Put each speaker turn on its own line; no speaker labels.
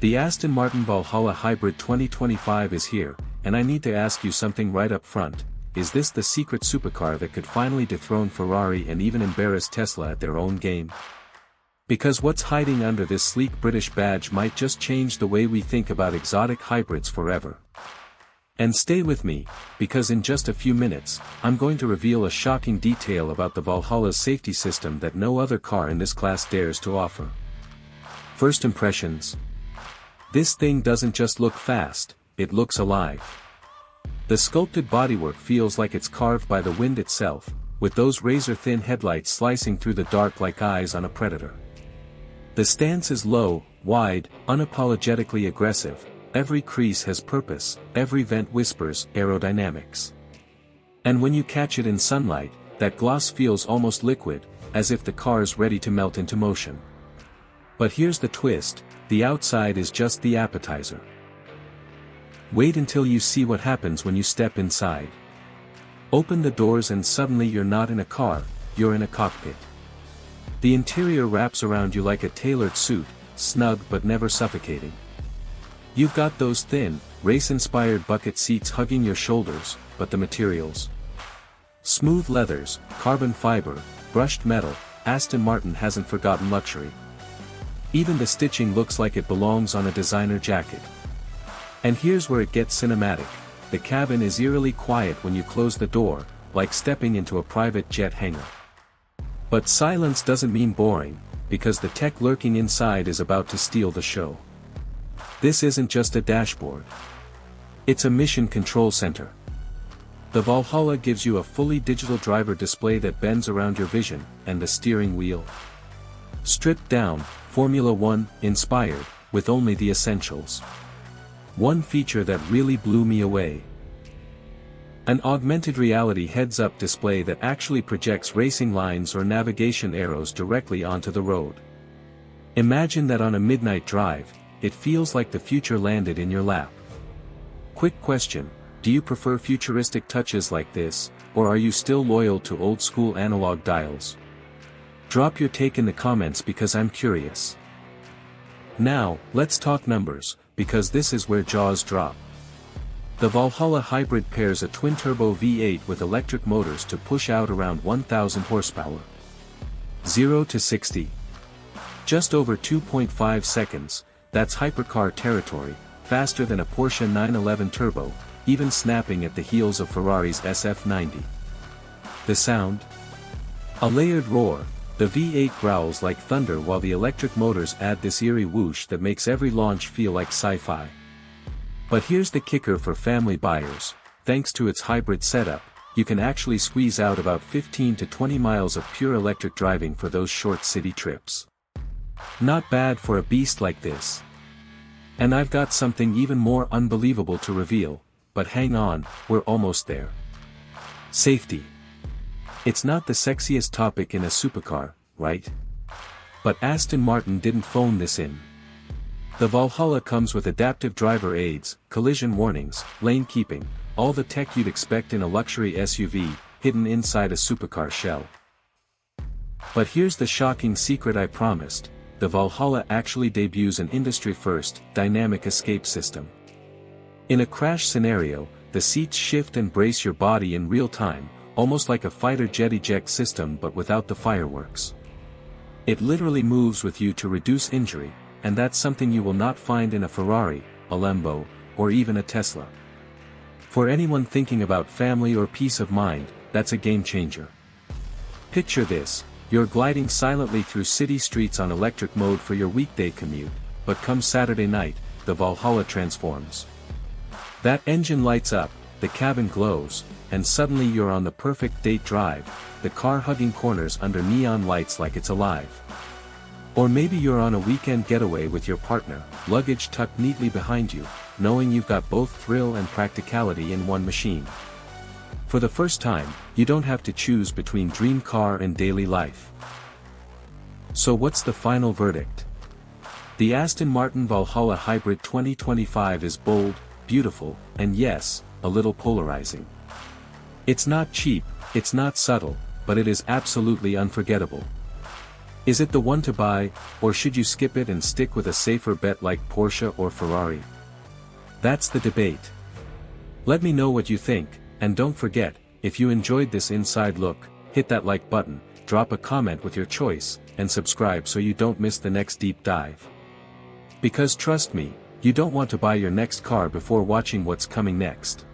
The Aston Martin Valhalla Hybrid 2025 is here, and I need to ask you something right up front. Is this the secret supercar that could finally dethrone Ferrari and even embarrass Tesla at their own game? Because what's hiding under this sleek British badge might just change the way we think about exotic hybrids forever. And stay with me, because in just a few minutes, I'm going to reveal a shocking detail about the Valhalla's safety system that no other car in this class dares to offer. First impressions. This thing doesn't just look fast, it looks alive. The sculpted bodywork feels like it's carved by the wind itself, with those razor-thin headlights slicing through the dark like eyes on a predator. The stance is low, wide, unapologetically aggressive. Every crease has purpose, every vent whispers aerodynamics. And when you catch it in sunlight, that gloss feels almost liquid, as if the car's ready to melt into motion. But here's the twist, the outside is just the appetizer. Wait until you see what happens when you step inside. Open the doors and suddenly you're not in a car, you're in a cockpit. The interior wraps around you like a tailored suit, snug but never suffocating. You've got those thin, race-inspired bucket seats hugging your shoulders, but the materials. Smooth leathers, carbon fiber, brushed metal, Aston Martin hasn't forgotten luxury. Even the stitching looks like it belongs on a designer jacket. And here's where it gets cinematic. The cabin is eerily quiet when you close the door, like stepping into a private jet hangar. But silence doesn't mean boring, because the tech lurking inside is about to steal the show. This isn't just a dashboard. It's a mission control center. The Valhalla gives you a fully digital driver display that bends around your vision, and the steering wheel. Stripped down, Formula One inspired, with only the essentials. One feature that really blew me away. An augmented reality heads-up display that actually projects racing lines or navigation arrows directly onto the road. Imagine that on a midnight drive, it feels like the future landed in your lap. Quick question, do you prefer futuristic touches like this, or are you still loyal to old-school analog dials? Drop your take in the comments because I'm curious. Now, let's talk numbers, because this is where jaws drop. The Valhalla Hybrid pairs a twin-turbo V8 with electric motors to push out around 1,000 horsepower. 0 to 60. Just over 2.5 seconds. That's hypercar territory, faster than a Porsche 911 Turbo, even snapping at the heels of Ferrari's SF90. The sound? A layered roar, the V8 growls like thunder while the electric motors add this eerie whoosh that makes every launch feel like sci-fi. But here's the kicker for family buyers, thanks to its hybrid setup, you can actually squeeze out about 15 to 20 miles of pure electric driving for those short city trips. Not bad for a beast like this. And I've got something even more unbelievable to reveal, but hang on, we're almost there. Safety. It's not the sexiest topic in a supercar, right? But Aston Martin didn't phone this in. The Valhalla comes with adaptive driver aids, collision warnings, lane keeping, all the tech you'd expect in a luxury SUV, hidden inside a supercar shell. But here's the shocking secret I promised. The Valhalla actually debuts an industry-first, dynamic escape system. In a crash scenario, the seats shift and brace your body in real time, almost like a fighter jet eject system but without the fireworks. It literally moves with you to reduce injury, and that's something you will not find in a Ferrari, a Lambo, or even a Tesla. For anyone thinking about family or peace of mind, that's a game changer. Picture this. You're gliding silently through city streets on electric mode for your weekday commute, but come Saturday night, the Valhalla transforms. That engine lights up, the cabin glows, and suddenly you're on the perfect date drive, the car hugging corners under neon lights like it's alive. Or maybe you're on a weekend getaway with your partner, luggage tucked neatly behind you, knowing you've got both thrill and practicality in one machine. For the first time, you don't have to choose between dream car and daily life. So what's the final verdict? The Aston Martin Valhalla Hybrid 2025 is bold, beautiful, and yes, a little polarizing. It's not cheap, it's not subtle, but it is absolutely unforgettable. Is it the one to buy, or should you skip it and stick with a safer bet like Porsche or Ferrari? That's the debate. Let me know what you think, and don't forget, if you enjoyed this inside look, hit that like button, drop a comment with your choice, and subscribe so you don't miss the next deep dive. Because trust me, you don't want to buy your next car before watching what's coming next.